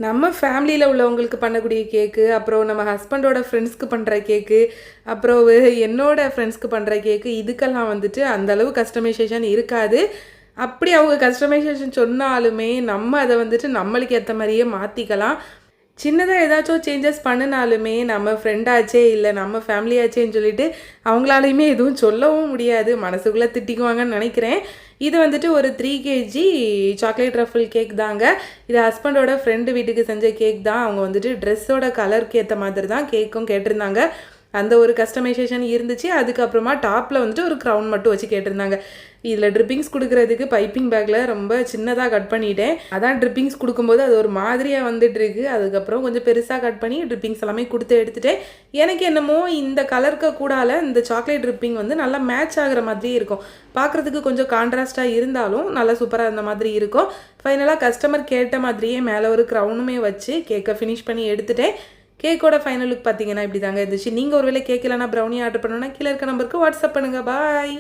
நம்ம ஃபேமிலியில் உள்ளவங்களுக்கு பண்ணக்கூடிய கேக்கு, அப்புறம் நம்ம ஹஸ்பண்டோட ஃப்ரெண்ட்ஸ்க்கு பண்ணுற கேக்கு, அப்புறம் என்னோட ஃப்ரெண்ட்ஸ்க்கு பண்ணுற கேக்கு, இதுக்கெல்லாம் வந்துட்டு அந்த அளவு கஸ்டமைசேஷன் இருக்காது. அப்படி அவங்க கஸ்டமைசேஷன் சொன்னாலுமே நம்ம அதை வந்துட்டு நம்மளுக்கு ஏற்ற மாதிரியே மாற்றிக்கலாம். சின்னதாக ஏதாச்சும் சேஞ்சஸ் பண்ணினாலுமே நம்ம ஃப்ரெண்டாச்சே இல்லை நம்ம ஃபேமிலியாச்சேன்னு சொல்லிட்டு அவங்களாலையுமே எதுவும் சொல்லவும் முடியாது, மனசுக்குள்ளே திட்டிக்குவாங்கன்னு நினைக்கிறேன். இது வந்துட்டு ஒரு 3 kg சாக்லேட் ரஃபிள் கேக் தாங்க. இது ஹஸ்பண்டோட ஃப்ரெண்டு வீட்டுக்கு செஞ்ச கேக் தான். அவங்க வந்துட்டு ட்ரெஸ்ஸோட கலருக்கு ஏற்ற மாதிரி தான் கேக்கும் கேட்டிருந்தாங்க. அந்த ஒரு கஸ்டமைசேஷன் இருந்துச்சு. அதுக்கப்புறமா டாப்பில் வந்துட்டு ஒரு க்ரௌன் மட்டும் வச்சு கேட்டிருந்தாங்க. இதில் ட்ரிப்பிங்ஸ் கொடுக்குறதுக்கு பைப்பிங் பேக்கில் ரொம்ப சின்னதாக கட் பண்ணிட்டேன். அதான் ட்ரிப்பிங்ஸ் கொடுக்கும்போது அது ஒரு மாதிரியாக வந்துட்டுருக்கு. அதுக்கப்புறம் கொஞ்சம் பெருசாக கட் பண்ணி ட்ரிப்பிங்ஸ் எல்லாமே கொடுத்து எடுத்துட்டேன். எனக்கு என்னமோ இந்த கலருக்கு கூடால இந்த சாக்லேட் ட்ரிப்பிங் வந்து நல்லா மேட்ச் ஆகிற மாதிரி இருக்கும். பார்க்குறதுக்கு கொஞ்சம் கான்ட்ராஸ்ட்டாக இருந்தாலும் நல்லா சூப்பராக இருந்த மாதிரி இருக்கும். ஃபைனலாக கஸ்டமர் கேட்ட மாதிரியே மேலே ஒரு க்ரௌனுமே வச்சு கேக்கை ஃபினிஷ் பண்ணி எடுத்துட்டேன். கேக்கோட ஃபைனல் லுக் பார்த்தீங்கன்னா இப்படி தாங்க இருந்துச்சு. நீங்கள் ஒருவேளை கேக் இல்லைனா ப்ரௌனி ஆர்டர் பண்ணணும்னா கீழே இருக்க நம்பருக்கு வாட்ஸ்அப் பண்ணுங்கள். பாய்.